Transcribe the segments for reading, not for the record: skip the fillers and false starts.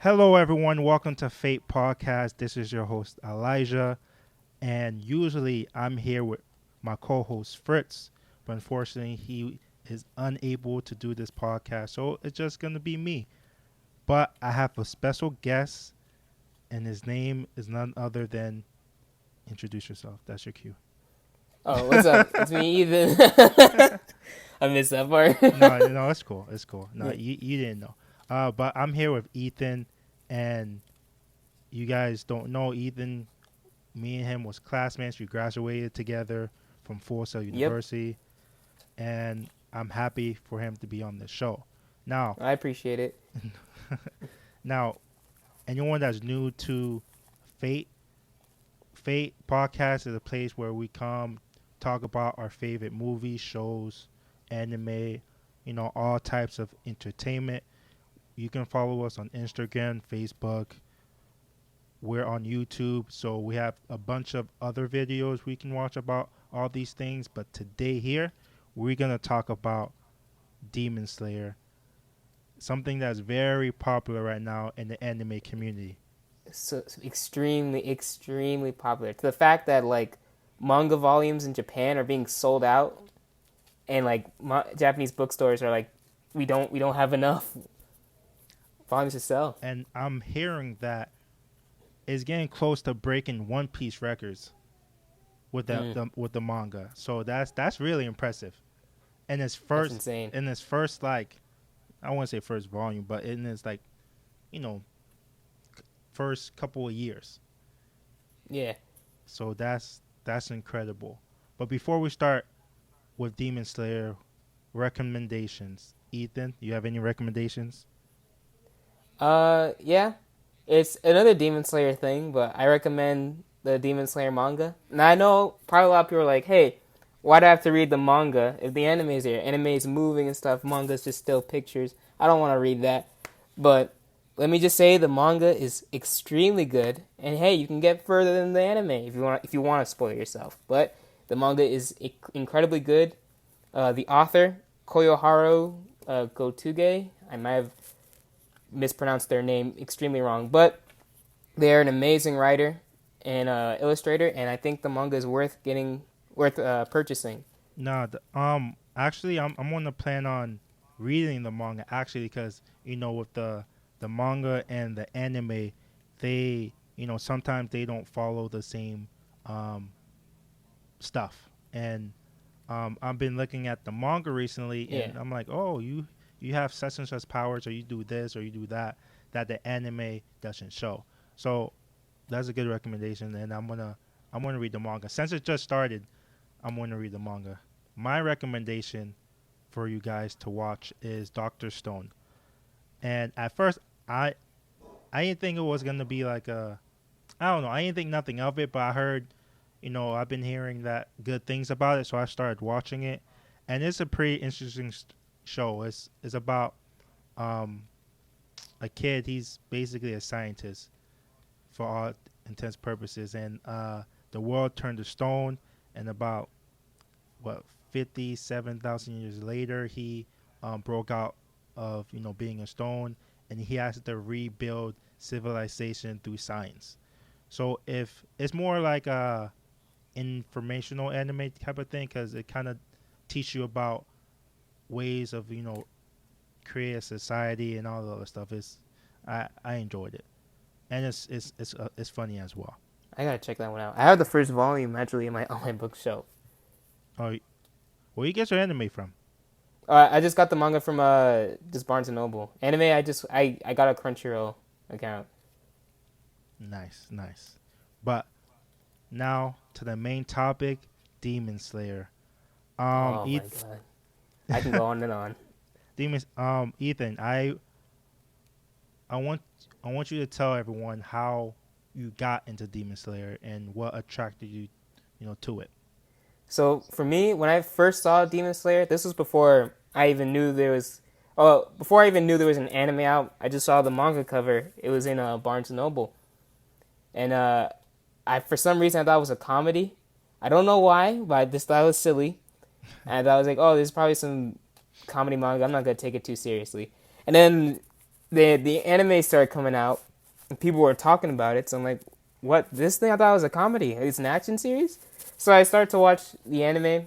Hello, everyone. Welcome to Fate Podcast. This is your host, Elijah. And usually I'm here with my co host, Fritz. But unfortunately, he is unable to do this podcast. So it's just going to be me. But I have a special guest, and his name is none other than introduce yourself. That's your cue. Oh, what's up? It's me, Ethan. I missed that part. No, it's cool. It's cool. No, Yeah. you didn't know. But I'm here with Ethan, and you guys don't know Ethan. Me and him was classmates. We graduated together from Full Sail Yep, University, and I'm happy for him to be on the show. Now, I appreciate it. now, anyone that's new to Fate, Fate podcast is a place where we come talk about our favorite movies, shows, anime, all types of entertainment. You can follow us on Instagram, Facebook. We're on YouTube, so we have a bunch of other videos we can watch about all these things. But today here, we're gonna talk about Demon Slayer, something that's very popular right now in the anime community. So extremely, extremely popular. To the fact that like manga volumes in Japan are being sold out, and like Japanese bookstores are like, we don't have enough volumes to sell. And I'm hearing that it's getting close to breaking One Piece records with Mm, with the manga. So that's really impressive. And that's insane. in its first like I won't say first volume, but in its like you know first couple of years. Yeah. So that's incredible. But before we start with Demon Slayer recommendations, Ethan, you have any recommendations? Yeah. It's another Demon Slayer thing, but I recommend the Demon Slayer manga. Now I know probably a lot of people are like, "Hey, why do I have to read the manga if the anime is here? Anime is moving and stuff. Manga's just still pictures. I don't want to read that." But let me just say the manga is extremely good, and hey, you can get further than the anime if you want to spoil yourself. But the manga is incredibly good. The author Koyoharu Gotuge, I might have mispronounced their name extremely wrong, but they're an amazing writer and illustrator, and I think the manga is worth purchasing. No, actually, I'm gonna plan on reading the manga actually because with the manga and the anime, they sometimes they don't follow the same um stuff, and I've been looking at the manga recently, Yeah, and I'm like, oh, you have such and such powers, or you do this, or you do that, that the anime doesn't show. So that's a good recommendation, and I'm gonna read the manga since it just started. I'm gonna read the manga. My recommendation for you guys to watch is Doctor Stone. And at first, I I didn't think it was gonna be like a I don't know. I didn't think nothing of it, but I heard, I've been hearing that good things about it, so I started watching it, and it's a pretty interesting show. It's about um, a kid. He's basically a scientist for all intents purposes, and the world turned to stone, and about what 57,000 years later, he broke out of being a stone, and he has to rebuild civilization through science. So if it's more like a informational anime type of thing, because it kind of teach you about ways of create a society and all the other stuff. I enjoyed it, and it's funny as well. I gotta check that one out. I have the first volume actually in my on my bookshelf. Oh, where you get your anime from? I just got the manga from just Barnes and Noble. Anime, I got a Crunchyroll account. Nice, nice. But now to the main topic, Demon Slayer. Oh my Eth- god, I can go on and on. Ethan, I want I want you to tell everyone how you got into Demon Slayer and what attracted you, to it. So for me, when I first saw Demon Slayer, this was before I even knew there was. Oh, before I even knew there was an anime out, I just saw the manga cover. It was in Barnes and Noble, and I for some reason I thought it was a comedy. I don't know why, but I just thought it was silly, and I was like, oh, this is probably some comedy manga. I'm not gonna take it too seriously. And then the anime started coming out, and people were talking about it. So I'm like, what? This thing I thought was a comedy. It's an action series. So I started to watch the anime, and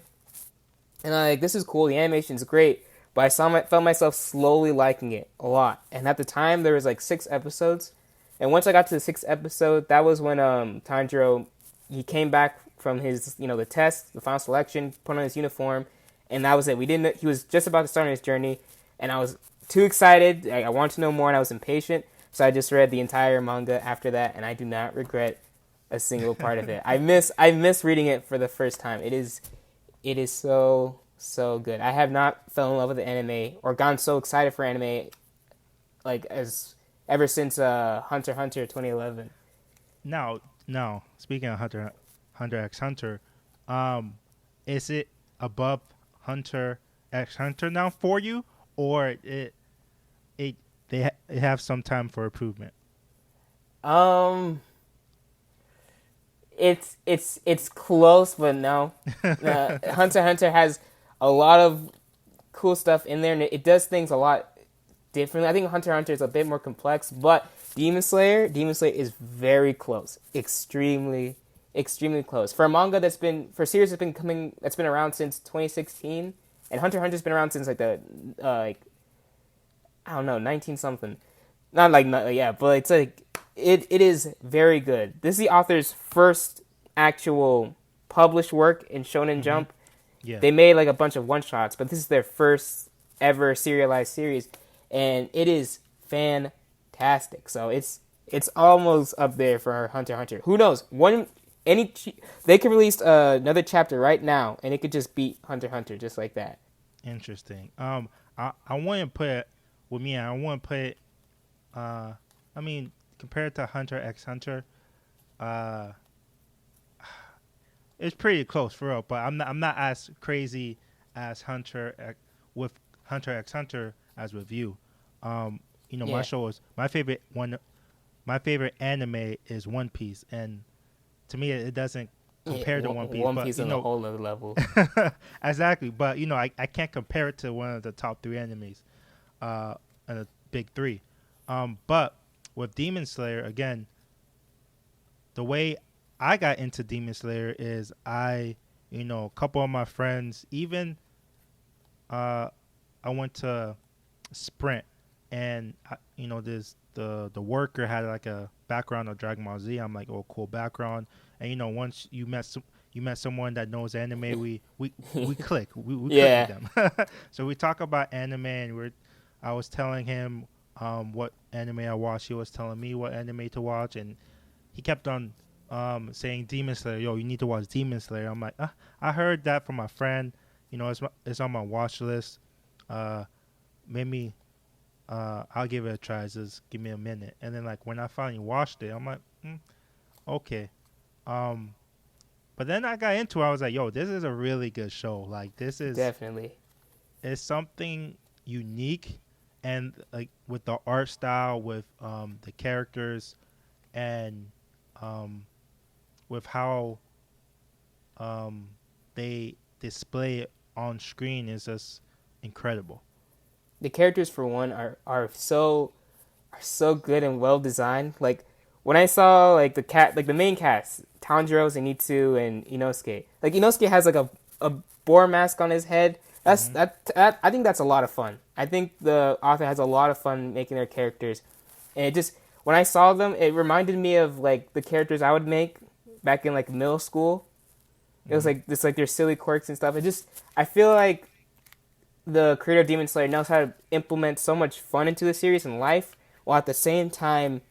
I'm like, this is cool. The animation's great. But felt myself slowly liking it a lot. And at the time, there was like 6 episodes. And once I got to the 6th episode, that was when Tanjiro, he came back from his, the test, the final selection, put on his uniform, and that was it. He was just about to start on his journey, and I was too excited. I wanted to know more, and I was impatient. So I just read the entire manga after that, and I do not regret a single part of it. I miss reading it for the first time. It is so good. I have not fell in love with the anime or gotten so excited for anime like as ever since Hunter x Hunter 2011. Now, speaking of Hunter x Hunter, is it above Hunter x Hunter now for you, or they have some time for improvement? It's close, but no. Hunter x Hunter has a lot of cool stuff in there, and it does things a lot differently. I think Hunter x Hunter is a bit more complex, but Demon Slayer is very close, extremely close. For a manga for a series that's been around since 2016, and Hunter x Hunter's been around since like the I don't know, 19 something. Not yeah, but it's like it is very good. This is the author's first actual published work in Shonen Jump. Yeah. They made like a bunch of one-shots, but this is their first ever serialized series, and it is fantastic. So it's almost up there for Hunter x Hunter. Who knows? They could release another chapter right now, and it could just beat Hunter x Hunter just like that. Interesting. I want to put it with me. I want to put it. I mean, compared to Hunter x Hunter, it's pretty close for real. But I'm not as crazy as with Hunter x Hunter as with you. My show is my favorite one. My favorite anime is One Piece, and to me, it doesn't compare to One Piece. One Piece on a whole other level. Exactly, but I can't compare it to one of the top 3 animes, and the big 3. But with Demon Slayer, again, the way I got into Demon Slayer is a couple of my friends, even I went to Sprint, and this the worker had like a background of Dragon Ball Z. I'm like, oh, cool background. And once you met someone that knows anime, we click. We click with them. So we talk about anime, and I was telling him what anime I watched. He was telling me what anime to watch, and he kept on saying Demon Slayer. Yo, you need to watch Demon Slayer. I'm like, I heard that from my friend. It's on my watch list. Maybe I'll give it a try. Just give me a minute. And then like when I finally watched it, I'm like, okay. But then I got into it. I was like, yo, this is a really good show. Like this is definitely, it's something unique, and like with the art style, with the characters, and with how they display it on screen is just incredible. The characters for one are so good and well designed. Like when I saw like the main cast, Tanjiro, Zenitsu, and Inosuke. Like Inosuke has like a boar mask on his head. That I think that's a lot of fun. I think the author has a lot of fun making their characters, and it just when I saw them, it reminded me of like the characters I would make back in like middle school. It was like this like their silly quirks and stuff. I feel like the creator of Demon Slayer knows how to implement so much fun into the series and life, while at the same time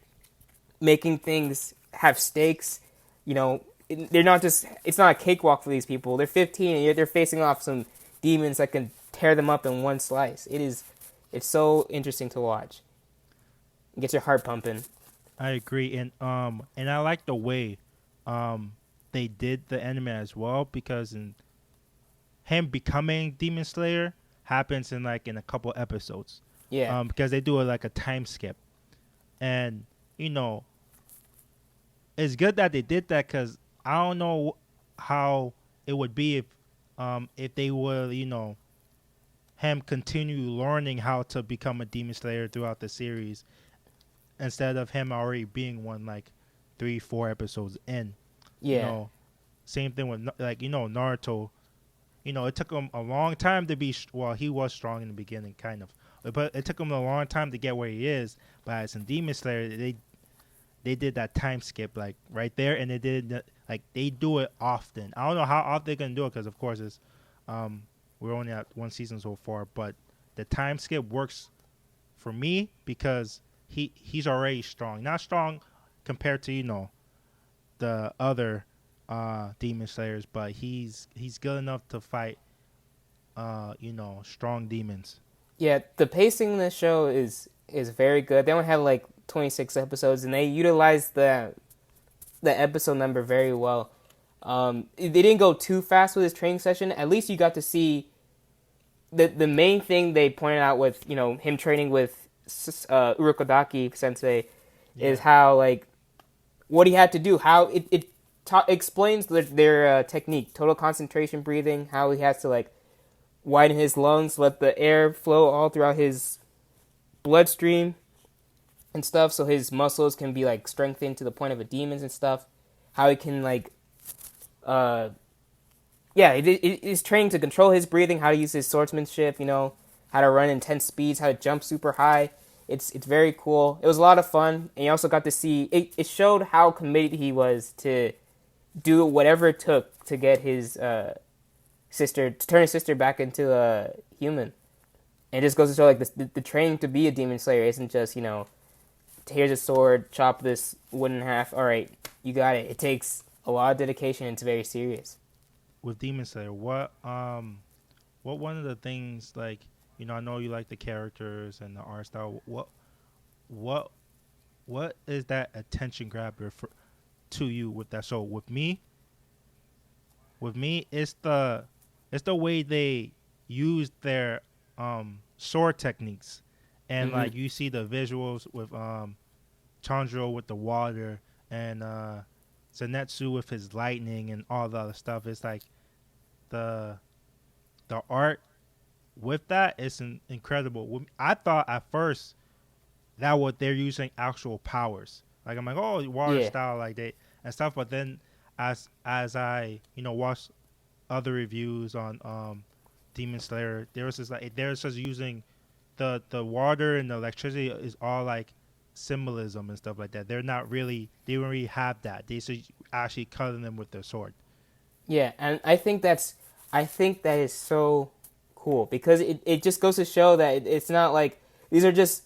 making things have stakes. They're not just, it's not a cakewalk for these people. They're 15 and they're facing off some demons that can tear them up in one slice. It's so interesting to watch. It gets your heart pumping. I agree, and I like the way they did the anime as well, because in him becoming Demon Slayer happens in a couple episodes. Yeah. Because they do like a time skip, and it's good that they did that, because I don't know how it would be if they would him continue learning how to become a demon slayer throughout the series instead of him already being one like 3-4 episodes in. Yeah. You know, same thing with like Naruto. You know, it took him a long time to be well. He was strong in the beginning, kind of, but it took him a long time to get where he is. But as in Demon Slayer, they did that time skip like right there, and they do it often. I don't know how often they're gonna do it because of course it's we're only at one season so far, but the time skip works for me because he's already strong, not strong compared to the other demon slayers, but he's good enough to fight strong demons. Yeah, the pacing in the show is very good. They only had like 26 episodes, and they utilized the episode number very well. They didn't go too fast with his training session. At least you got to see the main thing they pointed out with him training with Urokodaki Sensei is how like what he had to do, how it explains their technique, total concentration breathing, how he has to like widen his lungs, let the air flow all throughout his bloodstream and stuff, so his muscles can be like strengthened to the point of a demon's and stuff. How he can like, he's trained to control his breathing, how to use his swordsmanship, how to run intense speeds, how to jump super high. It's very cool. It was a lot of fun, and you also got to see it showed how committed he was to do whatever it took to get his turn his sister back into a human. And it just goes to show like the training to be a demon slayer isn't just here's a sword, chop this wood in half. All right, you got it. It takes a lot of dedication, and it's very serious. With Demon Slayer, what one of the things like I know you like the characters and the art style. What is that attention grabber to you with that? So with me, it's the way they use their sword techniques, and like you see the visuals with Chandro with the water and Zenitsu with his lightning and all the other stuff. It's like the art with that is incredible. I thought at first that what they're using actual powers. Like I'm like, oh, water style like they and stuff. But then as I watched other reviews on Demon Slayer, they're just using the water and the electricity is all like symbolism and stuff like that. They don't really have that. They just actually cutting them with their sword. Yeah, and I think that is so cool because it just goes to show that it's not like these are just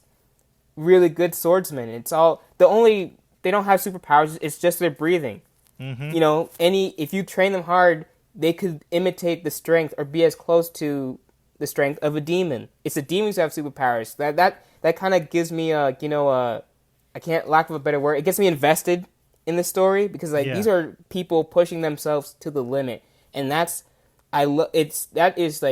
really good swordsmen. It's all they don't have superpowers. It's just their breathing. If you train them hard, they could imitate the strength or be as close to the strength of a demon. It's the demons who have superpowers. That kind of gives me I can't lack of a better word. It gets me invested in the story because these are people pushing themselves to the limit, and that is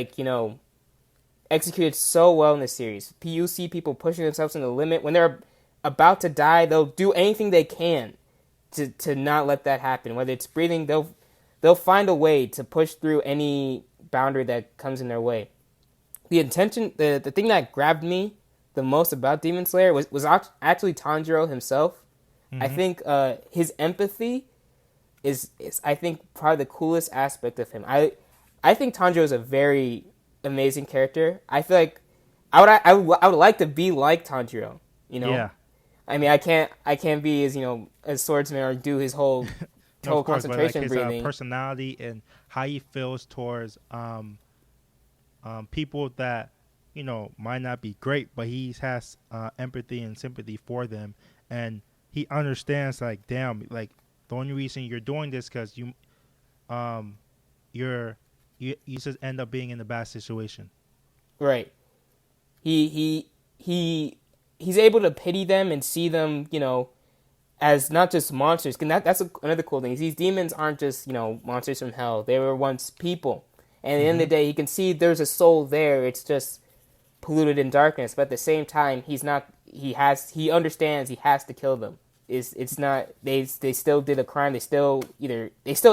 executed so well in the series. You see people pushing themselves to the limit when they're about to die. They'll do anything they can to not let that happen. Whether it's breathing, they'll find a way to push through any boundary that comes in their way. The thing that grabbed me the most about Demon Slayer was actually Tanjiro himself. I think his empathy is I think probably the coolest aspect of him. I think Tanjiro is a very amazing character. I feel like I would like to be like Tanjiro. Yeah. I mean, I can't be as a swordsman or do his whole total concentration his, breathing. Personality and how he feels towards people that might not be great, but he has empathy and sympathy for them, and he understands like, damn, like the only reason you're doing this because you just end up being in a bad situation. Right. He's able to pity them and see them, as not just monsters. And that's another cool thing. These demons aren't just, monsters from hell. They were once people. And at the end of the day, he can see there's a soul there. It's just polluted in darkness. But at the same time, he understands he has to kill them. It's not, they still did a crime. They still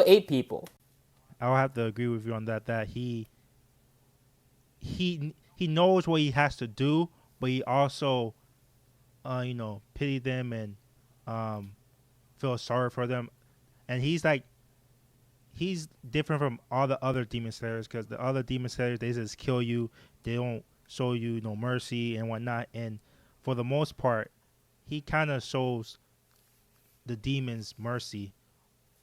ate people. I'll have to agree with you on that. That he he knows what he has to do, but he also pity them and um, feel sorry for them. And he's different from all the other demon slayers because the other demon slayers they just kill you, they don't show you no mercy and whatnot. And for the most part, he kind of shows the demons mercy.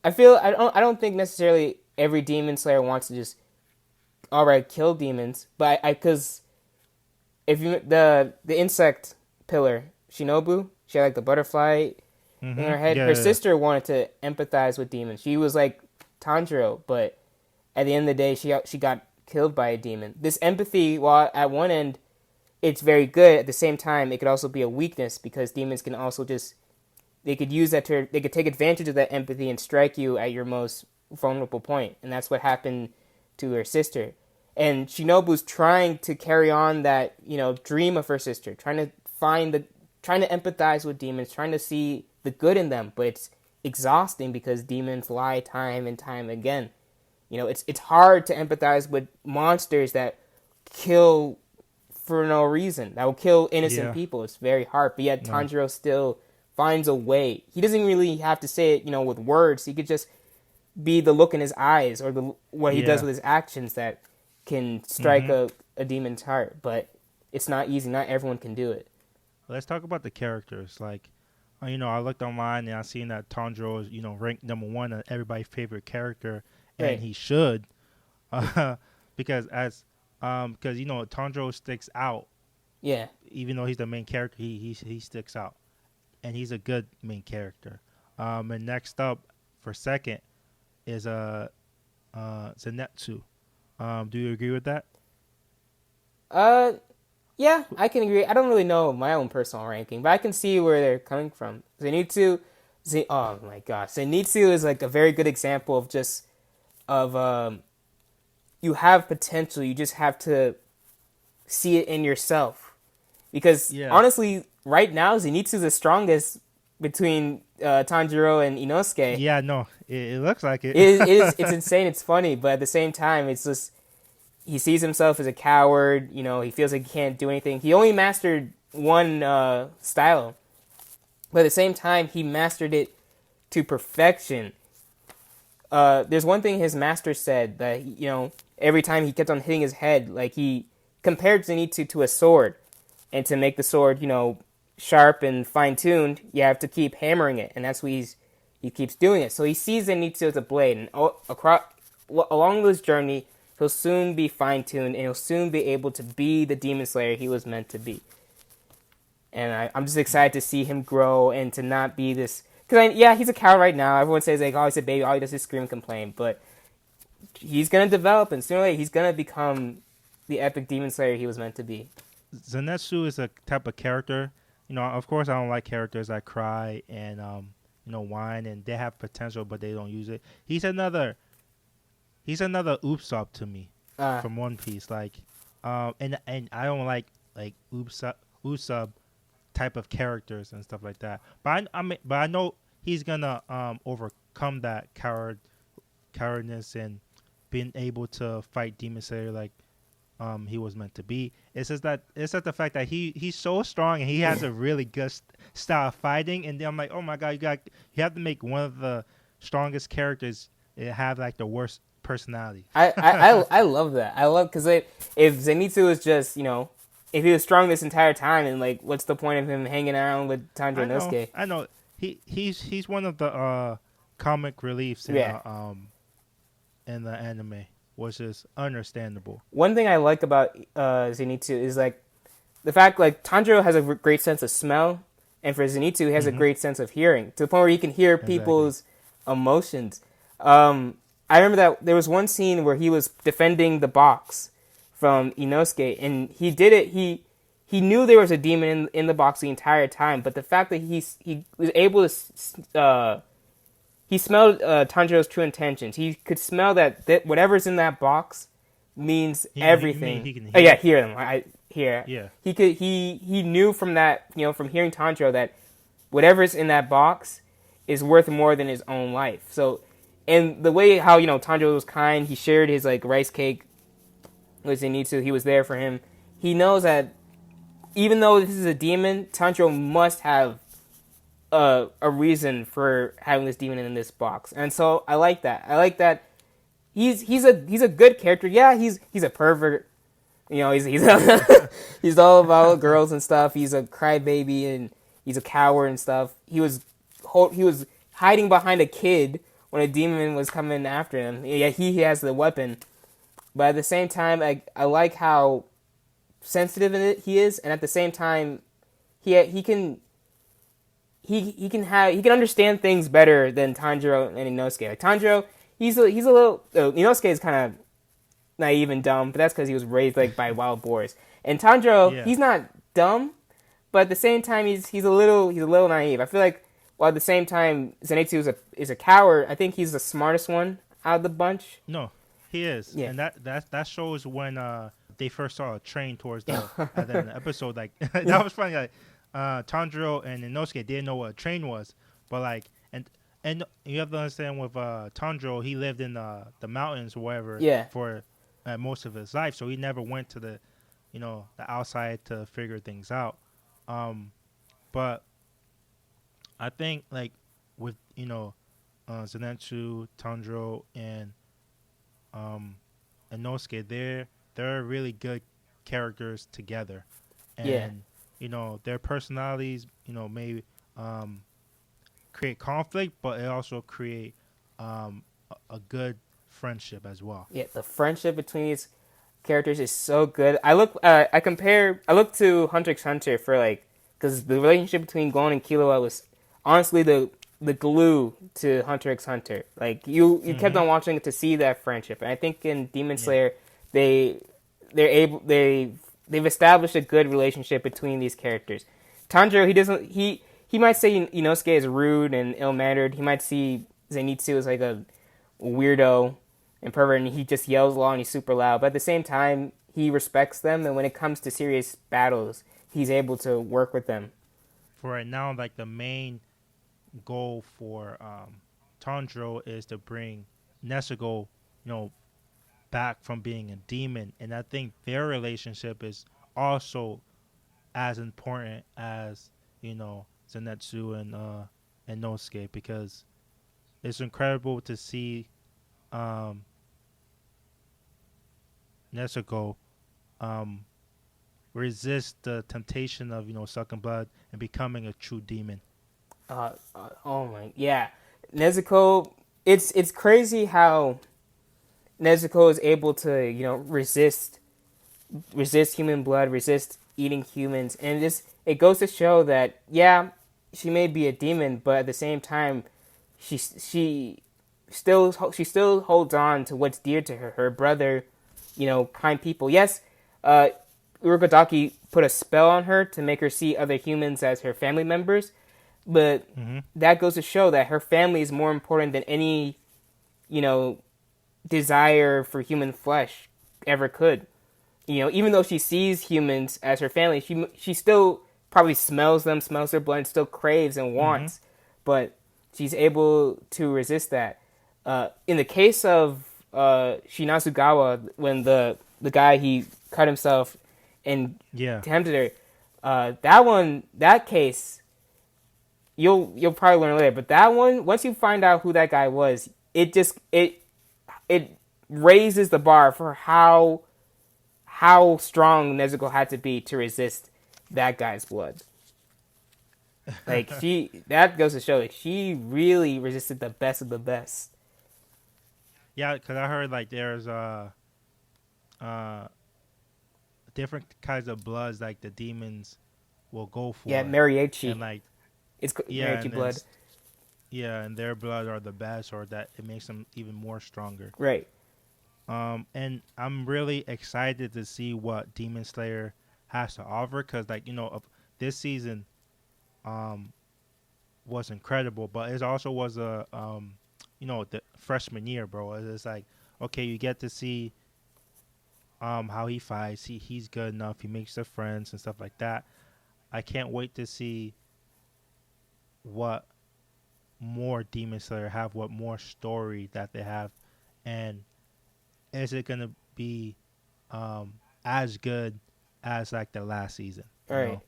I don't think necessarily every demon slayer wants to just alright kill demons, but I because if you the insect pillar Shinobu, she had like the butterfly in her head. Yeah, Her sister wanted to empathize with demons. She was like Tanjiro, but at the end of the day, she got killed by a demon. This empathy, while at one end it's very good, at the same time it could also be a weakness because demons can also just they could use that to they could take advantage of that empathy and strike you at your most vulnerable point, and that's what happened to her sister. And Shinobu's trying to carry on that dream of her sister, trying to empathize with demons, trying to see the good in them, but it's exhausting because demons lie time and time again. It's hard to empathize with monsters that kill for no reason, that will kill innocent people. It's very hard, but yet Tanjiro still finds a way. He doesn't really have to say it, with words. He could just be the look in his eyes or what he does with his actions that can strike a demon's heart. But it's not easy. Not everyone can do it. Let's talk about the characters. Like, I looked online and I seen that Tanjiro is, ranked number 1 of everybody's favorite character, and Right. he should, because Tanjiro sticks out. Yeah. Even though he's the main character, he sticks out, and he's a good main character. And next up for second is Zenitsu. Do you agree with that? Yeah, I can agree. I don't really know my own personal ranking, but I can see where they're coming from. Oh my gosh, Zenitsu is like a very good example of you have potential. You just have to see it in yourself. Because honestly, right now Zenitsu is the strongest between Tanjiro and Inosuke. Yeah, no, it looks like it. It's insane. It's funny, but at the same time, it's just he sees himself as a coward. He feels like he can't do anything. He only mastered one style, but at the same time, he mastered it to perfection. There's one thing his master said that every time he kept on hitting his head, like he compared Zenitsu to a sword, and to make the sword sharp and fine tuned, you have to keep hammering it, and that's what he keeps doing it. So he sees Zenitsu as a blade, and along this journey, he'll soon be fine-tuned, and he'll soon be able to be the Demon Slayer he was meant to be. And I'm just excited to see him grow and to not be this... Because, he's a coward right now. Everyone says, like, oh, he's a baby. All he does is scream and complain. But he's going to develop, and sooner or later, he's going to become the epic Demon Slayer he was meant to be. Zenitsu is a type of character. Of course, I don't like characters that cry and, whine, and they have potential, but they don't use it. He's another Usopp to me from One Piece. Like, and I don't like Usopp type of characters and stuff like that. But I know he's gonna overcome that cowardness and being able to fight Demon Slayer like he was meant to be. It's just the fact that he's so strong and he has a really good style of fighting. And then I'm like, oh my god, you have to make one of the strongest characters have like the worst personality. I love that. I love because if Zenitsu was just if he was strong this entire time, and like what's the point of him hanging around with Tanjiro and Inosuke? I know he's one of the comic reliefs in the anime, which is understandable. One thing I like about Zenitsu is like the fact like Tanjiro has a great sense of smell, and for Zenitsu he has a great sense of hearing to the point where he can hear people's emotions. I remember that there was one scene where he was defending the box from Inosuke, and he did it. He knew there was a demon in the box the entire time, but the fact that he was able to he smelled Tanjiro's true intentions. He could smell that whatever's in that box means everything. He can hear. Hear them. I hear. Yeah. He knew from that from hearing Tanjiro that whatever's in that box is worth more than his own life. So. And the way how, Tanjiro was kind, he shared his, rice cake with Zenitsu. He was there for him. he knows that even though this is a demon, Tanjiro must have a reason for having this demon in this box, and so I like that. I like that he's a good character. Yeah, he's a pervert. You know, he's he's all about girls and stuff. He's a crybaby and he's a coward and stuff. He was hiding behind a kid when a demon was coming after him. Yeah, he has the weapon, but at the same time, I like how sensitive in it he is, and at the same time, he can he can understand things better than Tanjiro and Inosuke. Like Tanjiro, he's a little Inosuke is kind of naive and dumb, but that's because he was raised like by wild boars. And Tanjiro, Yeah. he's not dumb, but at the same time, he's a little naive. I feel like while at the same time Zenitsu is a coward, I think he's the smartest one out of the bunch. No, he is, Yeah. and that shows when they first saw a train towards the at the end of the episode. Like that was funny. Like Tanjiro and Inosuke didn't know what a train was, but like and you have to understand with Tanjiro, he lived in the mountains or whatever Yeah. for most of his life, so he never went to the the outside to figure things out. But I think like with Zenitsu, Tanjiro, and Inosuke, they're really good characters together, and Yeah. Their personalities may create conflict, but it also create a good friendship as well. Yeah, the friendship between these characters is so good. I look to Hunter x Hunter for like because the relationship between Gon and Killua was honestly the glue to Hunter x Hunter. Like you kept on watching it to see that friendship, and I think in Demon Slayer they've established a good relationship between these characters. Tanjiro, he might say Inosuke is rude and ill mannered. He might see Zenitsu as like a weirdo and pervert, and he just yells a lot and he's super loud. But at the same time, he respects them, and when it comes to serious battles, he's able to work with them. For right now, like the main goal for Tanjiro is to bring Nezuko, back from being a demon, and I think their relationship is also as important as Zenitsu and Nosuke, because it's incredible to see Nezuko resist the temptation of sucking blood and becoming a true demon. Oh my, yeah, Nezuko. It's crazy how Nezuko is able to resist human blood, resist eating humans, and it goes to show that yeah, she may be a demon, but at the same time, she still holds on to what's dear to her brother, kind people. Yes, Urokodaki put a spell on her to make her see other humans as her family members, but that goes to show that her family is more important than any, desire for human flesh ever could. Even though she sees humans as her family, she still probably smells them, smells their blood, and still craves and wants, but she's able to resist that. In the case of Shinasugawa, when the guy he cut himself and tempted her, that case, you'll probably learn later. But that one, once you find out who that guy was, it raises the bar for how strong Nezuko had to be to resist that guy's blood. Like that goes to show that she really resisted the best of the best. Yeah, because I heard like there's different kinds of bloods like the demons will go for. Yeah, Mariachi. And like it's Mariachi blood. Yeah, and their blood are the best, or that it makes them even more stronger. Right. And I'm really excited to see what Demon Slayer has to offer, because this season was incredible, but it also was the freshman year, bro. It's like, okay, you get to see how he fights. He's good enough. He makes the friends and stuff like that. I can't wait to see what more Demon Slayer have, what more story that they have, and is it gonna be as good as like the last season. You All right. know,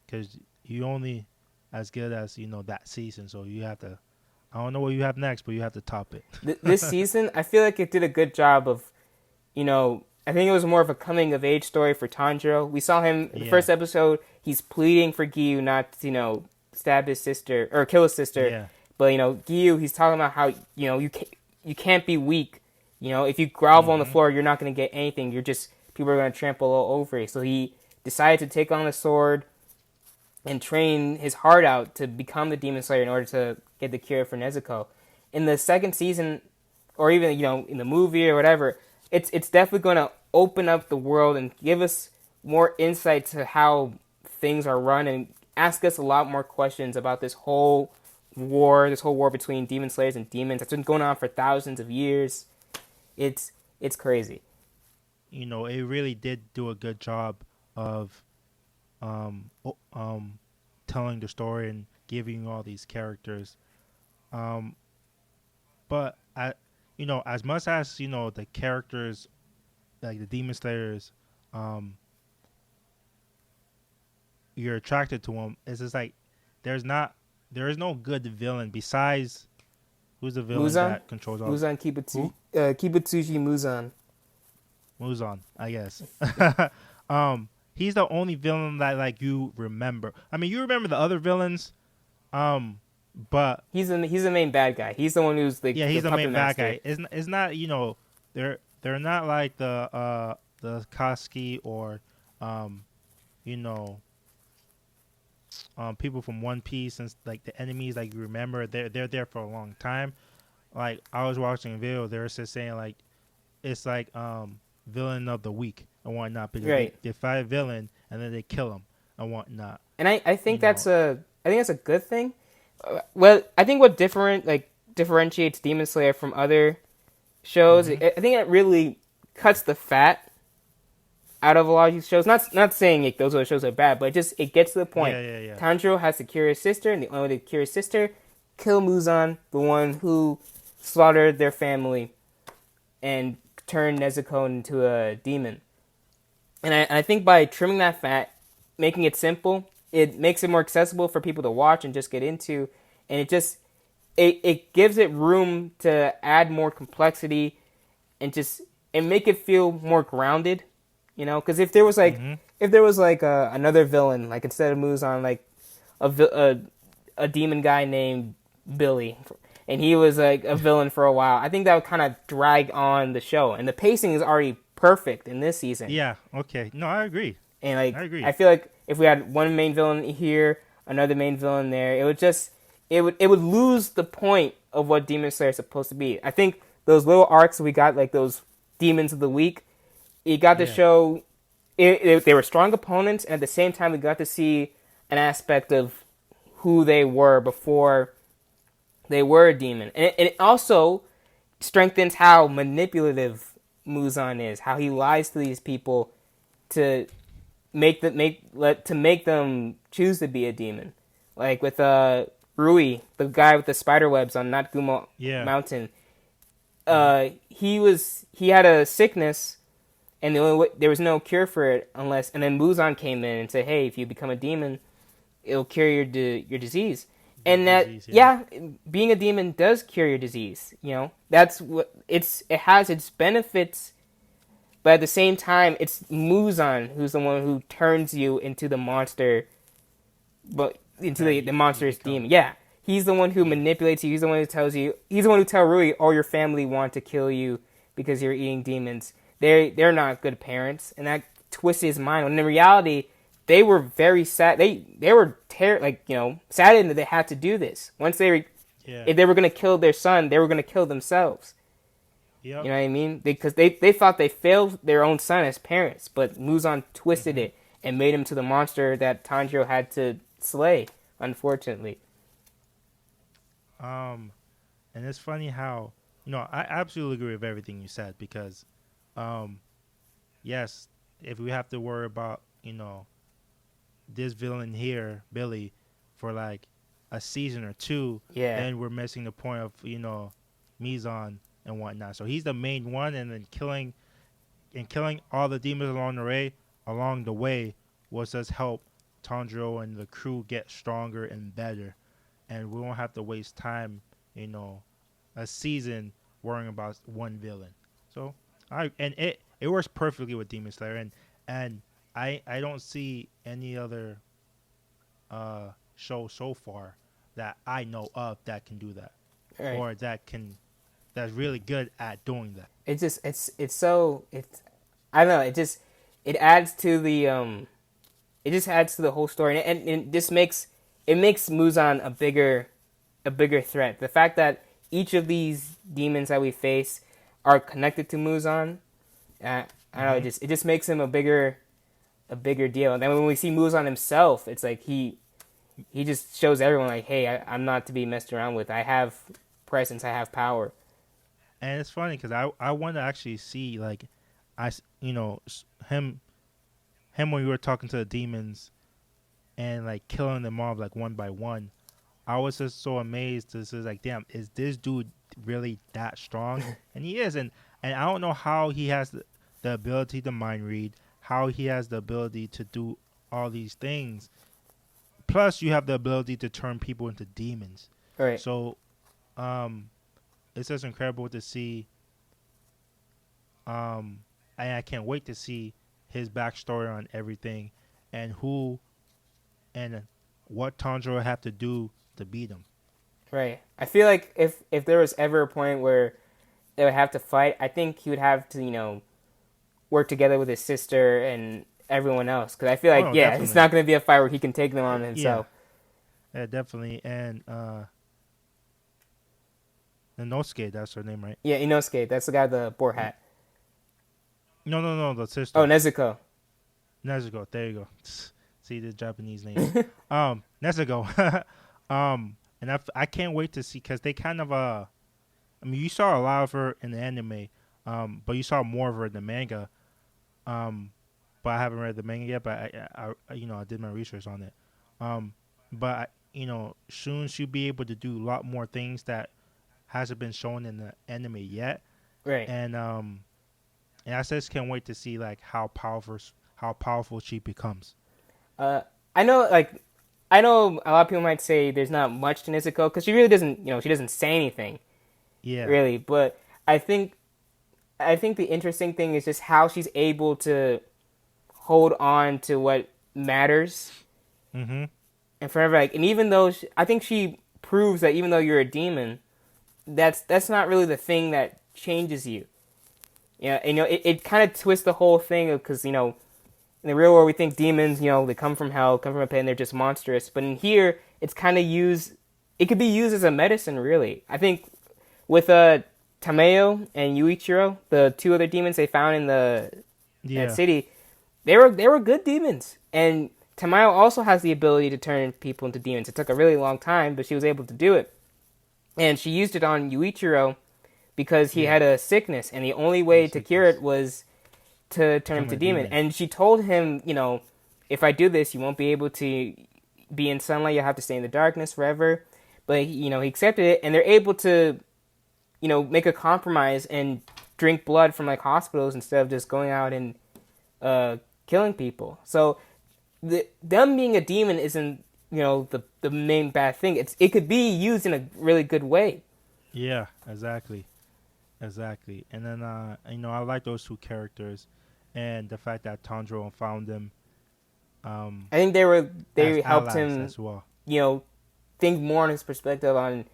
because you only as good as that season. So you have to. I don't know what you have next, but you have to top it. This season, I feel like it did a good job of, I think it was more of a coming of age story for Tanjiro. We saw him in the Yeah. first episode. He's pleading for Giyu not to, stab his sister or kill his sister. Yeah. But Giyu, he's talking about how you can't be weak. If you grovel on the floor, you're not going to get anything. You're just people are going to trample all over it. So he decided to take on the sword and train his heart out to become the Demon Slayer in order to get the cure for Nezuko. In the second season, or even in the movie or whatever, it's definitely going to open up the world and give us more insight to how things are run and ask us a lot more questions about this whole war between Demon Slayers and demons that's been going on for thousands of years. It's crazy. It really did do a good job of telling the story and giving you all these characters. But as much as the characters, like the Demon Slayers, you're attracted to them. It's just like there is no good villain besides who's the villain Muzan? that controls all. Muzan Kibutsuji Muzan. Muzan, I guess. He's the only villain that like you remember. I mean, you remember the other villains, but he's the main bad guy. He's the one who's the he's the main master. bad guy. It's not they're not like the Koski or people from One Piece and like the enemies like you remember they're there for a long time. Like I was watching a video, they were just saying like it's like villain of the week and whatnot because they fight a villain and then they kill him and whatnot. And I think that's a good thing. Well, I think what differentiates Demon Slayer from other shows, I think it really cuts the fat out of a lot of these shows. Not saying like those other shows are bad, but it gets to the point. Yeah. Tanjiro has to cure his sister, and the only way to cure his sister, kill Muzan, the one who slaughtered their family, and turn Nezuko into a demon. And I think by trimming that fat, making it simple, it makes it more accessible for people to watch and just get into, and it gives it room to add more complexity and make it feel more grounded, because if there was another villain, like instead of Muzan, like a demon guy named Billy, and he was like a villain for a while, I think that would kind of drag on the show, and the pacing is already perfect in this season. Yeah, okay. No, I agree. And I agree. I feel like if we had one main villain here, another main villain there, it would lose the point of what Demon Slayer is supposed to be. I think those little arcs we got, like those Demons of the Week, it got to show they were strong opponents, and at the same time we got to see an aspect of who they were before they were a demon. And it also strengthens how manipulative Muzan is, how he lies to these people to make them choose to be a demon. Like with Rui, the guy with the spider webs on Natgumo Mountain. He had a sickness, and there was no cure for it and then Muzan came in and said, "Hey, if you become a demon, it'll cure your disease." And being a demon does cure your disease. That's what it has its benefits. But at the same time, it's Muzan who's the one who turns you into the monster, but into the monster's demon. Yeah, he's the one who manipulates you. He's the one who tells you. He's the one who tells Rui, "All your family want to kill you because you're eating demons." They're not good parents, and that twists his mind. When in reality, they were very sad. They were saddened that they had to do this. Once if they were going to kill their son, they were going to kill themselves. Yep. You know what I mean? Because they thought they failed their own son as parents, but Muzan twisted it and made him to the monster that Tanjiro had to slay, unfortunately. And it's funny how, I absolutely agree with everything you said because, yes, if we have to worry about, this villain here, Billy, for like a season or two, then we're missing the point of, Mizan and whatnot. So he's the main one, and then killing all the demons along the way along the way was just help Tanjiro and the crew get stronger and better, and we won't have to waste time, a season worrying about one villain. So it works perfectly with Demon Slayer, and I don't see any other show so far that I know of that can do that, Right. or that's really good at doing that. It's I don't know, it adds to the it just adds to the whole story, and it just makes Muzan a bigger threat. The fact that each of these demons that we face are connected to Muzan, I don't know, it just makes him a bigger deal. And then when we see Muzan himself, it's like he just shows everyone like, hey, I'm not to be messed around with. I have presence, I have power. And it's funny because I want to actually see like him when we were talking to the demons and like killing them all like one by one. I was just so amazed. This is like, damn, is this dude really that strong? And he is, and I don't know how he has the ability to mind read, how he has the ability to do all these things. Plus, you have the ability to turn people into demons. Right. So, it's just incredible to see. And I can't wait to see his backstory on everything, and what Tanjiro have to do to beat him. Right. I feel like if there was ever a point where they would have to fight, I think he would have to, work together with his sister and everyone else. Because I feel like, definitely. It's not going to be a fight where he can take them on himself. Yeah, definitely. And Inosuke, that's her name, right? Yeah, Inosuke. That's the guy with the boar hat. No, the sister. Oh, Nezuko. Nezuko, there you go. See the Japanese name. Nezuko. And I can't wait to see, because they kind of I mean, you saw a lot of her in the anime, but you saw more of her in the manga. But I haven't read the manga yet. But I did my research on it. But soon she'll be able to do a lot more things that hasn't been shown in the anime yet. Right. And I just can't wait to see like how powerful she becomes. I know a lot of people might say there's not much to Nezuko because she really doesn't, she doesn't say anything. Yeah. Really, but I think the interesting thing is just how she's able to hold on to what matters. Mm-hmm. And forever, and even though I think she proves that even though you're a demon, that's not really the thing that changes you. Yeah, and, it kind of twists the whole thing because in the real world we think demons, they come from hell, come from a pit, and they're just monstrous. But in here, it's kind of used. It could be used as a medicine, really. I think with Tamayo and Yuichiro, the two other demons they found in that city, they were good demons. And Tamayo also has the ability to turn people into demons. It took a really long time, but she was able to do it. And she used it on Yuichiro because he had a sickness, and the only way to cure it was to turn him to demon. And she told him, if I do this, you won't be able to be in sunlight. You'll have to stay in the darkness forever. But, he accepted it, and they're able to, make a compromise and drink blood from, hospitals instead of just going out and killing people. So them being a demon isn't, the main bad thing. It could be used in a really good way. Yeah, exactly. And then I like those two characters, and the fact that Tanjiro found them. I think they helped him as well. Think more on his perspective on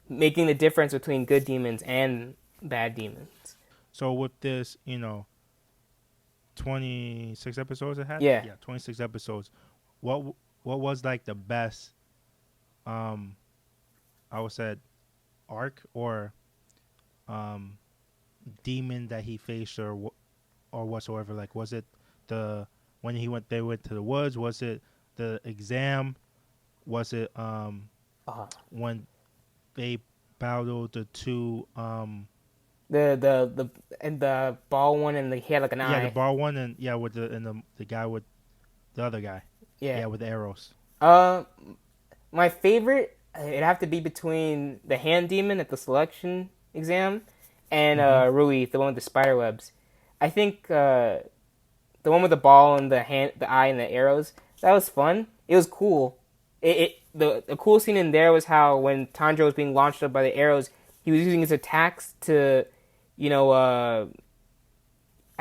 making the difference between good demons and bad demons. So with this, 26 episodes it had? Yeah, 26 episodes. What was like the best I would say arc or demon that he faced or whatsoever? Like, was it when they went to the woods? Was it the exam? Was it when they battled the two the ball one, and he had an eye. Yeah, the ball one, and with the guy with the other guy. Yeah, with the arrows. My favorite, it'd have to be between the hand demon at the selection exam and Rui, the one with the spider webs. I think the one with the ball and the eye and the arrows. That was fun. It was cool. The cool scene in there was how when Tanjiro was being launched up by the arrows, he was using his attacks to, I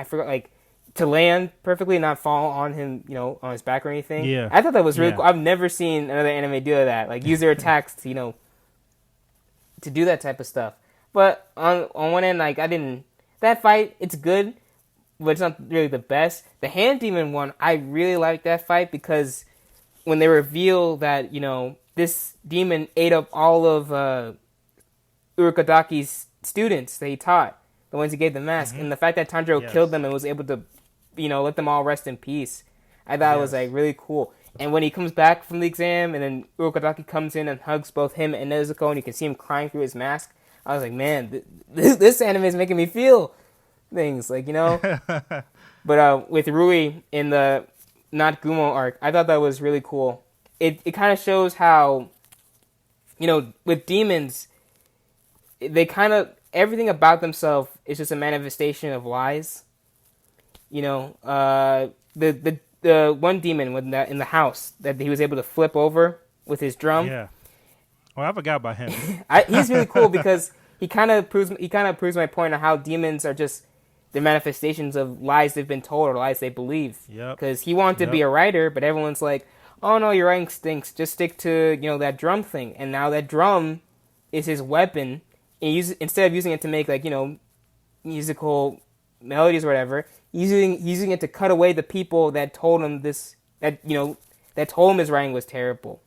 forgot, like, to land perfectly and not fall on him, on his back or anything. Yeah. I thought that was really cool. I've never seen another anime do that. Like, use their attacks to, to do that type of stuff. But on one end, like, that fight, it's good, but it's not really the best. The hand demon one, I really like that fight because when they reveal that, this demon ate up all of Urukadaki's students that he taught, the ones he gave the mask, and the fact that Tanjiro killed them and was able to, let them all rest in peace, I thought it was, like, really cool. And when he comes back from the exam, and then Urukadaki comes in and hugs both him and Nezuko, and you can see him crying through his mask, I was like, man, this anime is making me feel things, like, But with Rui in the Not Gumo arc, I thought that was really cool. It kind of shows how, with demons, they kind of, everything about themselves is just a manifestation of lies. The one demon in the house that he was able to flip over with his drum. Yeah. Oh, I forgot about him. He's really cool because he kind of proves my point on how demons are just the manifestations of lies they've been told or lies they believe. Yep. Because he wanted to be a writer, but everyone's like, "Oh no, your writing stinks. Just stick to that drum thing." And now that drum is his weapon. And instead of using it to make musical melodies or whatever, using it to cut away the people that told him that told him his writing was terrible.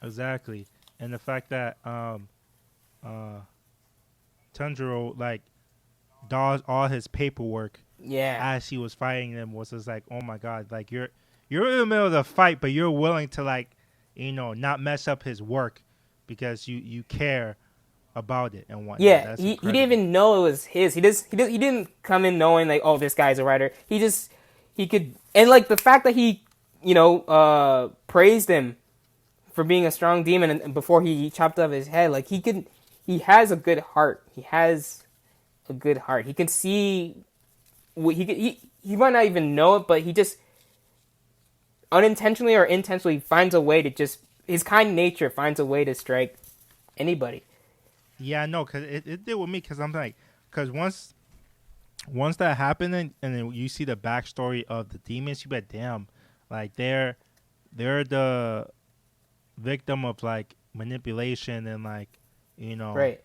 Exactly. And the fact that Tanjiro, like, does all his paperwork as he was fighting them was just like, oh my god, like, you're in the middle of the fight, but you're willing to, like, not mess up his work because you care about it and whatnot. Yeah, he didn't even know it was his. He didn't come in knowing, like, oh, this guy's a writer. He could, and, like, the fact that he praised him for being a strong demon and before he chopped off his head, like, he has a good heart. He has a good heart. He can see he might not even know it, but he just unintentionally or intentionally finds a way to just, his kind nature finds a way to strike anybody. Yeah, I know, because it did with me, because I'm like, because once that happened and then you see the backstory of the demons, you bet, damn, like, they're the victim of, like, manipulation and, like, right.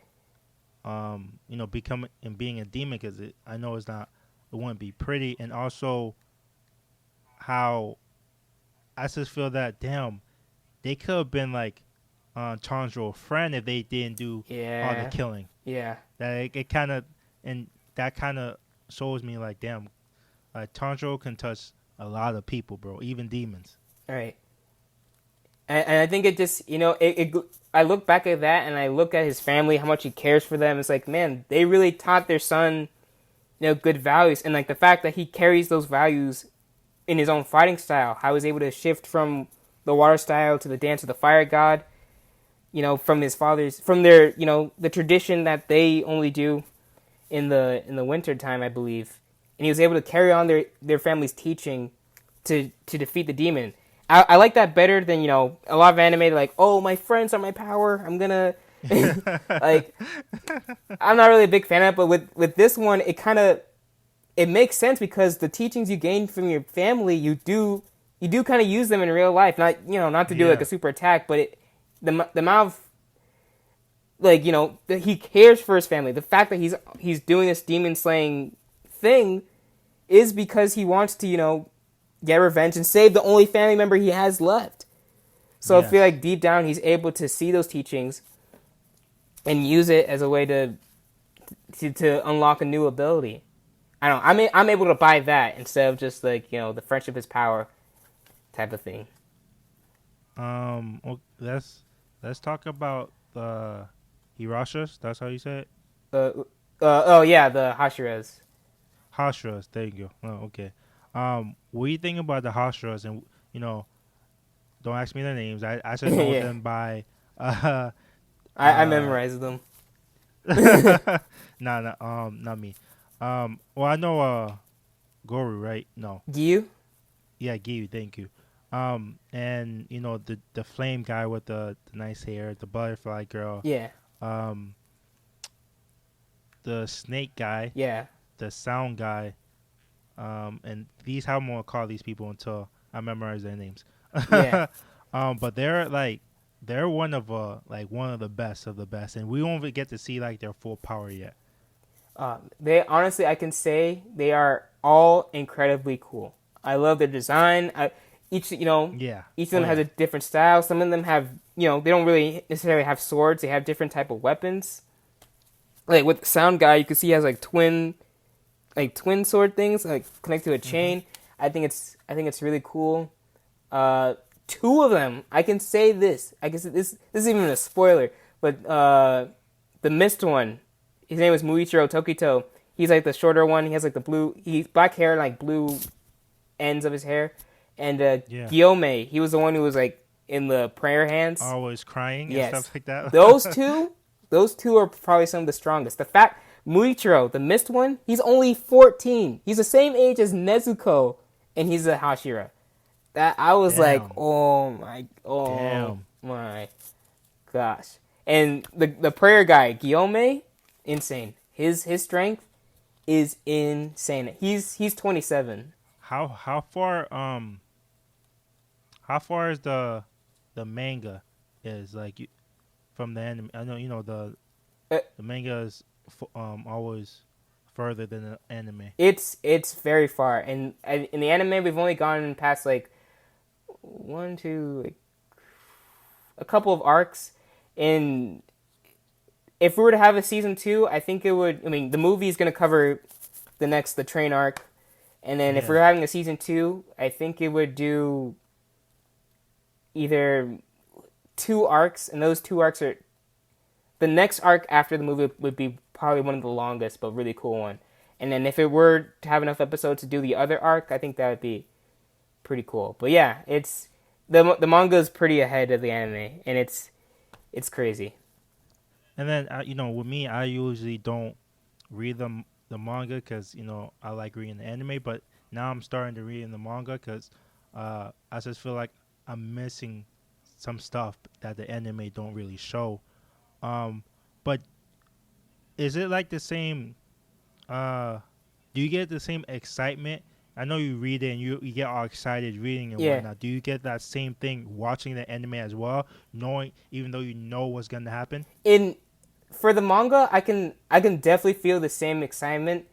Becoming and being a demon, because I know it wouldn't be pretty. And also how I just feel that, damn, they could have been, like, Tanjiro's friend if they didn't do all the killing. Yeah. That it kind of, and that kind of shows me, like, damn, Tanjiro can touch a lot of people, bro, even demons. Right. And I think it just, I look back at that and I look at his family, how much he cares for them. It's like, man, they really taught their son, good values. And, like, the fact that he carries those values in his own fighting style, how he's able to shift from the water style to the dance of the fire god, from his father's, from their, the tradition that they only do in the winter time, I believe. And he was able to carry on their family's teaching to defeat the demon. I like that better than, a lot of anime, like, oh, my friends are my power, I'm gonna, like, I'm not really a big fan of it, but with this one, it makes sense because the teachings you gain from your family, you do kind of use them in real life, not to do, like, a super attack, but the amount of, like, he cares for his family. The fact that he's doing this demon slaying thing is because he wants to, get revenge and save the only family member he has left. So I feel like deep down he's able to see those teachings and use it as a way to unlock a new ability. I don't know. I'm able to buy that instead of just, like, the friendship is power type of thing. Let's talk about the Hirashas. That's how you say it. The Hashiras. Hashiras. There you go. Oh, okay. What do you think about the Hashiras? And don't ask me their names. I just know them by. I memorized them. Not me. Well, I know Goru, right? No. Gyu? Yeah, Giyu, thank you. And you know the flame guy with the nice hair, the butterfly girl, Yeah. um, the snake guy, Yeah. the sound guy, and these how I'm gonna call these people until I memorize their names. Yeah. But they're one of the best of the best, and we won't even get to see like their full power yet. They honestly, I can say they are all incredibly cool. I love their design. Each, Yeah. each of them has a different style. Some of them have, they don't really necessarily have swords. They have different type of weapons. Like with the sound guy, you can see he has like twin sword things like connected to a chain. I think it's really cool. Two of them, I can say this. I guess this isn't even a spoiler, but the mist one, his name is Muichiro Tokito. He's like the shorter one. He has like he's black hair and like blue ends of his hair. And Guillaume, he was the one who was like in the prayer hands, always crying yes. and stuff like that. Those two are probably some of the strongest. The fact Muichiro, the mist one, he's only 14. He's the same age as Nezuko, and he's a Hashira. That I was like, oh my gosh. And the prayer guy, Guillaume, insane. His strength is insane. He's 27. How far is the manga is like from the anime? I know the manga is always further than the anime. It's very far, and in the anime we've only gone past like a couple of arcs. And if we were to have a season 2, I think it would. I mean, the movie is going to cover the train arc, and then if we're having a season 2, I think it would do either 2 arcs, and those 2 arcs are the next arc after the movie would be probably one of the longest but really cool one. And then if it were to have enough episodes to do the other arc, I think that would be pretty cool. But yeah, it's the manga is pretty ahead of the anime, and it's crazy. And then with me, I usually don't read the manga because I like reading the anime. But now I'm starting to read in the manga because I just feel like I'm missing some stuff that the anime don't really show. But is it like the same? Do you get the same excitement? I know you read it and you get all excited reading and whatnot. Do you get that same thing watching the anime as well, even though you know what's gonna happen? For the manga, I can definitely feel the same excitement.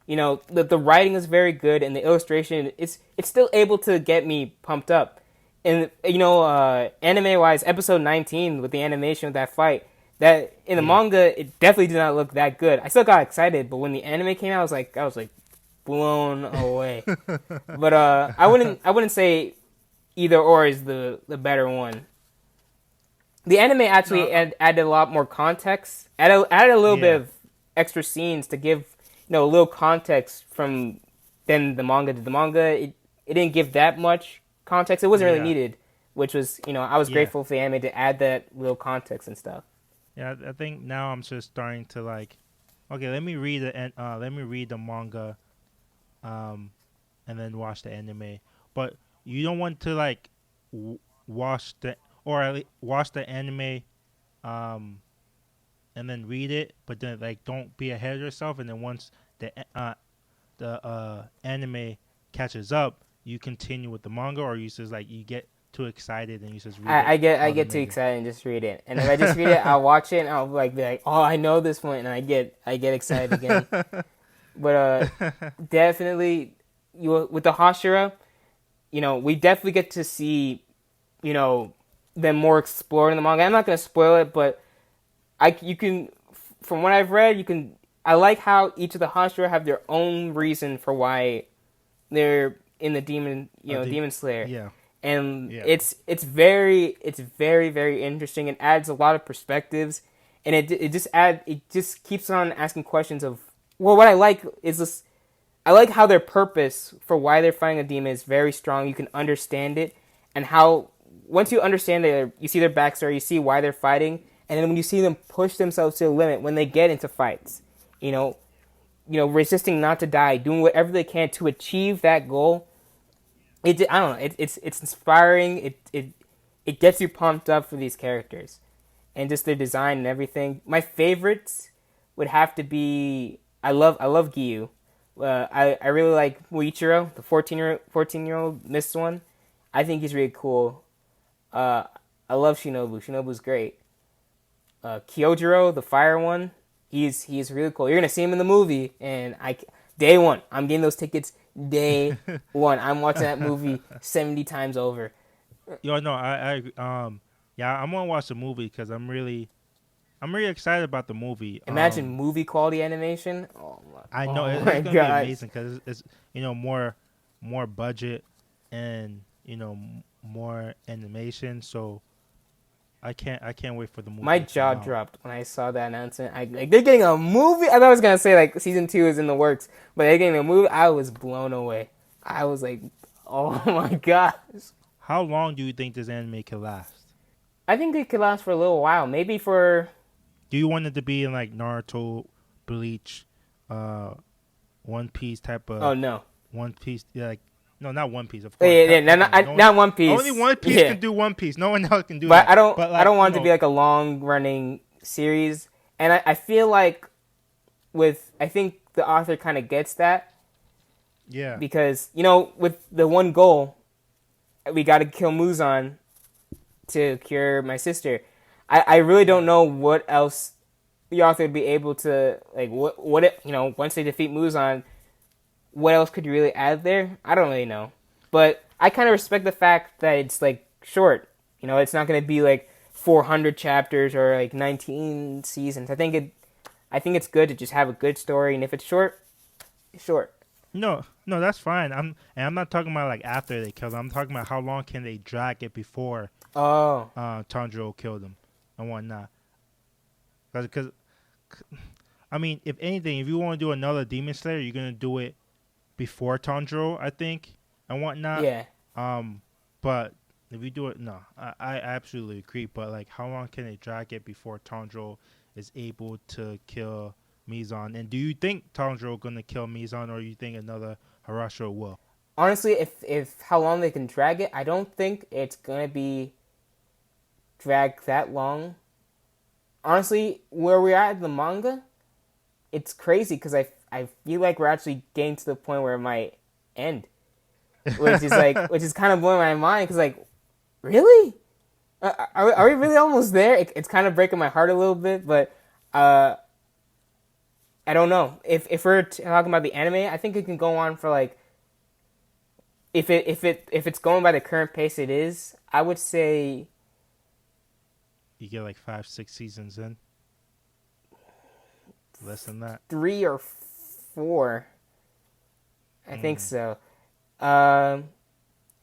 The writing is very good, and the illustration it's still able to get me pumped up. And anime wise, episode 19 with the animation of that fight, that in the manga it definitely did not look that good. I still got excited, but when the anime came out, I was like blown away. But I wouldn't say either or is the better one. The anime actually added a lot more context. Added a little bit of extra scenes to give a little context from then the manga to the manga. It didn't give that much context. It wasn't really needed, which was I was grateful for the anime to add that little context and stuff. Yeah, I think now I'm just starting to let me read the manga, and then watch the anime. But you don't want to watch the anime, and then read it, but then don't be ahead of yourself. And then once the anime catches up, you continue with the manga, or you just you get too excited and you just read it. I get too excited and just read it. And if I just read it, I'll watch it and I'll be like, oh, I know this one, and I get excited again. But definitely, with the Hashira, we definitely get to see, them more explored in the manga. I'm not gonna spoil it, but you can, from what I've read, I like how each of the Hashira have their own reason for why they're in the Demon Slayer. Yeah. And it's very very interesting. It adds a lot of perspectives, and it just keeps on asking questions of, well, what I like is this. I like how their purpose for why they're fighting a demon is very strong. You can understand it, and how once you understand it, you see their backstory, you see why they're fighting, and then when you see them push themselves to the limit when they get into fights, resisting not to die, doing whatever they can to achieve that goal. I don't know. It's inspiring. It gets you pumped up for these characters, and just their design and everything. My favorites would have to be I love Giyu. I really like Muichiro, the 14-year-old missed one. I think he's really cool. I love Shinobu. Shinobu's great. Kyojiro, the fire one, he's really cool. You're gonna see him in the movie, and day one, I'm getting those tickets day one. I'm watching that movie 70 times over. Yo, no, yeah, I'm gonna watch the movie because I'm really excited about the movie. Imagine movie quality animation. Oh my! I know it's my gonna God. be amazing because it's more budget and more animation. So I can't wait for the movie. My jaw dropped when I saw that announcement. They're getting a movie. I thought I was gonna say like season 2 is in the works, but they're getting a movie. I was blown away. I was like, oh my gosh. How long do you think this anime could last? I think it could last for a little while. Maybe for. Do you want it to be in like Naruto, Bleach, One Piece type of? Oh no. One Piece, like no, not One Piece. Of course, not One Piece. Only One Piece can do One Piece. No one else can do but that. I don't want it to be like a long running series. And I feel like I think the author kind of gets that. Yeah. Because with the one goal, we got to kill Muzan to cure my sister. I really don't know what else the author would be able to like. Once they defeat Muzan, what else could you really add there? I don't really know, but I kind of respect the fact that it's like short. It's not going to be like 400 chapters or like 19 seasons. I think it's good to just have a good story, and if it's short, it's short. No, that's fine. I'm not talking about like after they kill them. I'm talking about how long can they drag it before Tanjiro killed them and whatnot. Because, I mean, if anything, if you want to do another Demon Slayer, you're gonna do it before Tanjiro, I think, and whatnot. Yeah. But if you do it, no, I absolutely agree. But like, how long can they drag it before Tanjiro is able to kill Mizan? And do you think Tanjiro gonna kill Mizan, or you think another Harashiro will? Honestly, if how long they can drag it, I don't think it's gonna be dragged that long. Honestly, where we're at in the manga, it's crazy because I feel like we're actually getting to the point where it might end, which is kind of blowing my mind because like, really, are we really almost there? It's kind of breaking my heart a little bit, but I don't know if we're talking about the anime. I think it can go on for like if it's going by the current pace it is, I would say you get like 5-6 seasons in. Less than that. 3 or 4. I think so.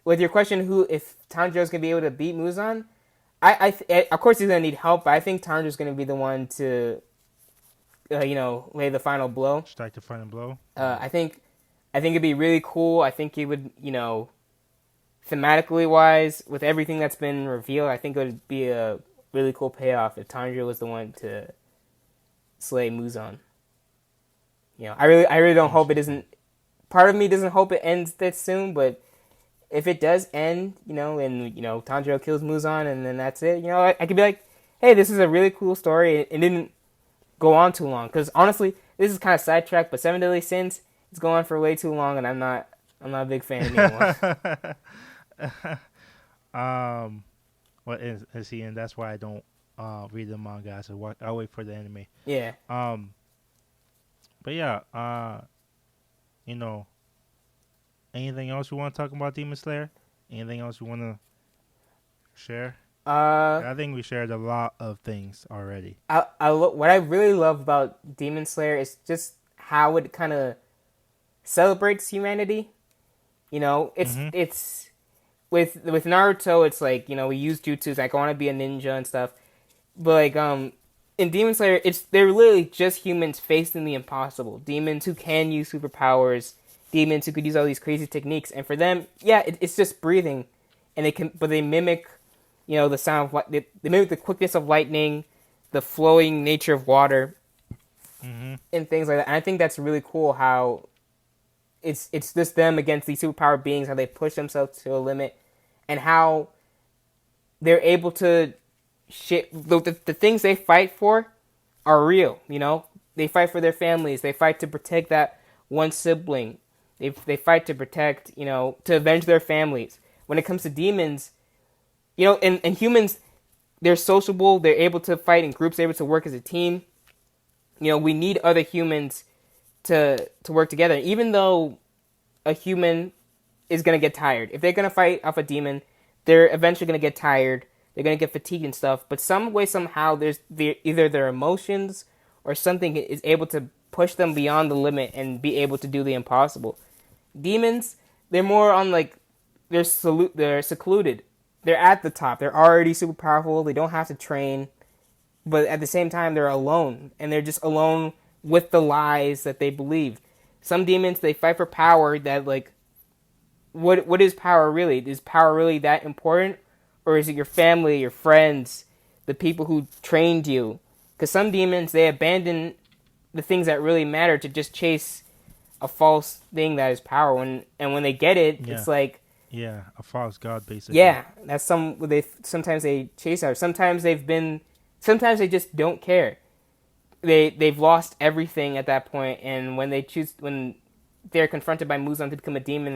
With your question, if Tanjiro's gonna be able to beat Muzan, I of course he's gonna need help, but I think Tanjiro's gonna be the one to, lay the final blow. Strike the final blow. I think it'd be really cool. I think he would, thematically wise, with everything that's been revealed, I think it would be a really cool payoff if Tanjiro was the one to slay Muzan. I really don't hope it isn't. Part of me doesn't hope it ends that soon, but if it does end, and Tanjiro kills Muzan and then that's it, I could be like, hey, this is a really cool story. It didn't go on too long, because honestly, this is kind of sidetracked, but Seven Deadly Sins is going on for way too long, and I'm not a big fan anymore. Well, and see, and that's why I don't read the manga. So I wait for the anime. Yeah. But yeah, anything else we want to talk about Demon Slayer? Anything else we want to share? I think we shared a lot of things already. What I really love about Demon Slayer is just how it kind of celebrates humanity. It's with Naruto, it's like, we use jutsus, like I want to be a ninja and stuff. But like in Demon Slayer, they're literally just humans facing the impossible. Demons who can use superpowers, demons who could use all these crazy techniques, and for them, yeah, it's just breathing, and they mimic, the sound of they mimic the quickness of lightning, the flowing nature of water, Mm-hmm. and things like that. And I think that's really cool how it's just them against these superpowered beings, how they push themselves to a limit, and how they're able to the things they fight for are real. You know, they fight for their families. They fight to protect that one sibling. They fight to protect, you know, to avenge their families. When it comes to demons, you know, and humans, they're sociable. They're able to fight in groups. They're able to work as a team. You know, we need other humans to work together. Even though a human is gonna get tired, if they're gonna fight off a demon, they're eventually gonna get tired. They're gonna get fatigued and stuff. But some way, somehow, either their emotions or something is able to push them beyond the limit and be able to do the impossible. Demons, they're more on like they're secluded. They're at the top. They're already super powerful. They don't have to train, but at the same time, they're alone, and they're just alone with the lies that they believe. Some demons, they fight for power. That like, what is power really? Is power really that important, or is it your family, your friends, the people who trained you? Because some demons, they abandon the things that really matter to just chase a false thing that is power. When they get it, Yeah. it's like, Yeah, a false god, basically. yeah, that's sometimes they chase out. Sometimes they just don't care. They've lost everything at that point, and when they're confronted by Muzan to become a demon,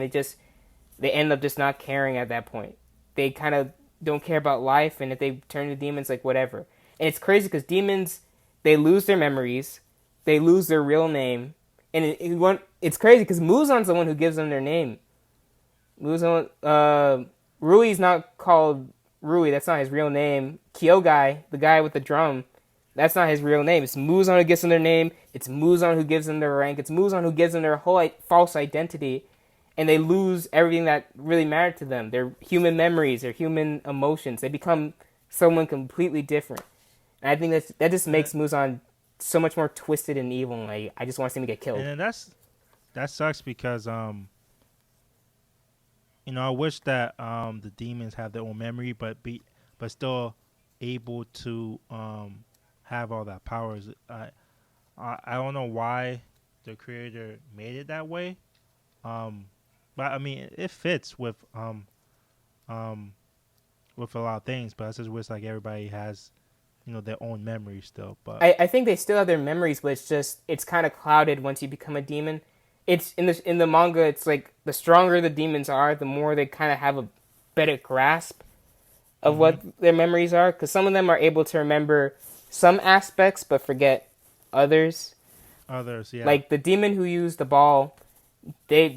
they end up just not caring at that point. They kind of don't care about life, and if they turn to demons, like whatever. And it's crazy because demons, they lose their memories, they lose their real name, and it's crazy because Muzan's the one who gives them their name. Rui's not called Rui. That's not his real name. Kyogai, the guy with the drum, that's not his real name. It's Muzan who gives them their name. It's Muzan who gives them their rank. It's Muzan who gives them their whole false identity. And they lose everything that really mattered to them. Their human memories, their human emotions. They become someone completely different. And I think that just makes Muzan so much more twisted and evil. And like, I just want to see him get killed. And that sucks because you know, I wish that the demons have their own memory, but still able to have all that powers. I don't know why the creator made it that way, but I mean it fits with a lot of things. But I just wish like everybody has, you know, their own memories still. But I think they still have their memories, but it's kind of clouded once you become a demon. It's in the manga. It's like the stronger the demons are, the more they kind of have a better grasp of what their memories are. Because some of them are able to remember some aspects but forget others. Others, yeah. Like the demon who used the ball, they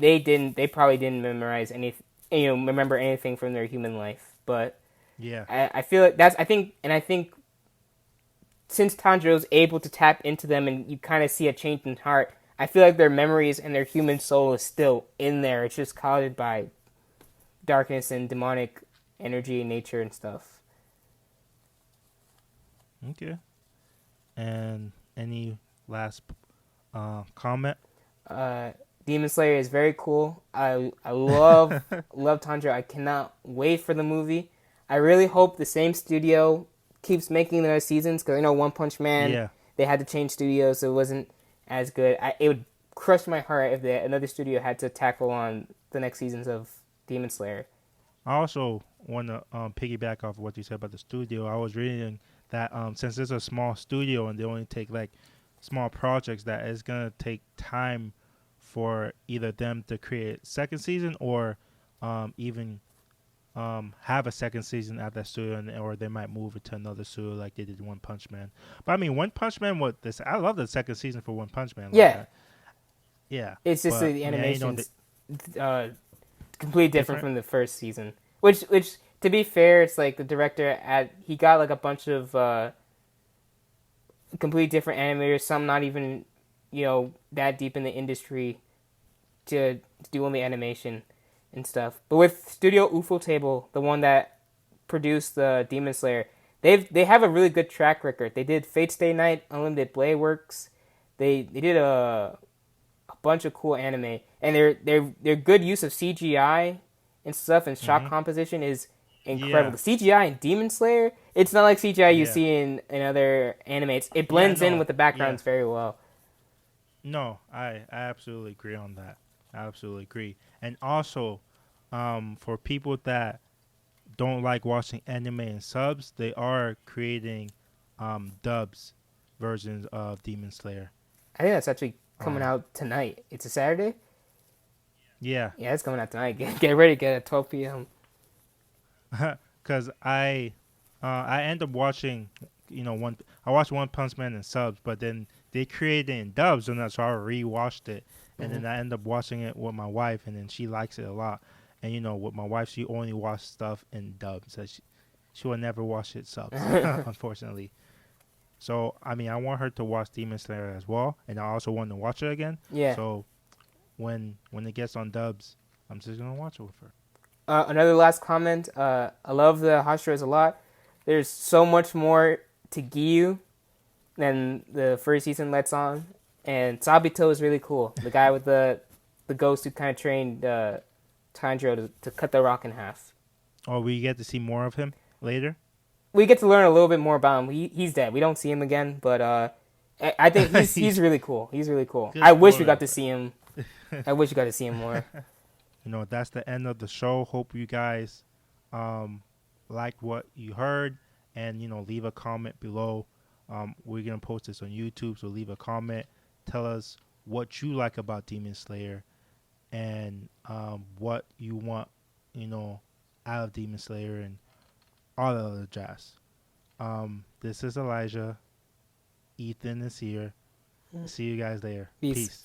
probably didn't memorize remember anything from their human life. But yeah, I feel like I think since Tanjiro's able to tap into them and you kind of see a change in heart, I feel like their memories and their human soul is still in there. It's just clouded by darkness and demonic energy and nature and stuff. Okay. And any last comment? Demon Slayer is very cool. I love love Tanjiro. I cannot wait for the movie. I really hope the same studio keeps making their seasons, because I know One Punch Man, they had to change studios, so it wasn't as good. It would crush my heart if another studio had to tackle on the next seasons of Demon Slayer. I also want to piggyback off of what you said about the studio. I was reading that since it's a small studio and they only take like small projects, that it's gonna take time for either them to create second season or even have a second season at that studio, or they might move it to another studio like they did One Punch Man. But I mean, One Punch Man, I love the second season for One Punch Man. Yeah. It's just the animation's completely different from the first season. Which to be fair, it's like the director he got like a bunch of completely different animators, some not even that deep in the industry to do only animation and stuff. But with Studio Ufotable, the one that produced the Demon Slayer, they have a really good track record. They did Fate Stay Night, Unlimited Blade Works. They did a bunch of cool anime, and their good use of CGI and stuff and shot composition is incredible. The CGI in Demon Slayer, it's not like CGI you see in other animes. It blends in with the backgrounds very well. No, I absolutely agree on that. I absolutely agree. And also, for people that don't like watching anime and subs, they are creating dubs versions of Demon Slayer. I think that's actually coming Um, out tonight. It's a Saturday. yeah, Yeah, it's coming out tonight. Get ready, get at 12 p.m. because I end up watching, one I watched One Punch Man in subs, but then they created it in dubs, and so I rewatched it, and Hmm. then I end up watching it with my wife, and then she likes it a lot. And with my wife, she only watches stuff in dubs, so she will never watch it subs, unfortunately. So I mean, I want her to watch Demon Slayer as well, and I also want to watch it again. Yeah. So when it gets on dubs, I'm just gonna watch it with her. Another last comment. I love the Hashiras a lot. There's so much more to Giyu than the first season lets on, and Sabito is really cool. The guy with the ghost who kind of trained Tanjiro to cut the rock in half. Oh, we get to see more of him later. We get to learn a little bit more about him. He's dead. We don't see him again, but I think he's really cool. He's really cool. I Good wish we got lord. to see him. I wish we got to see him more. That's the end of the show. Hope you guys um, liked what you heard, and leave a comment below. We're gonna post this on YouTube, so leave a comment. Tell us what you like about Demon Slayer, and what you want, out of Demon Slayer, and all the other jazz. This is Elijah. Ethan is here. See you guys later. Peace. Peace.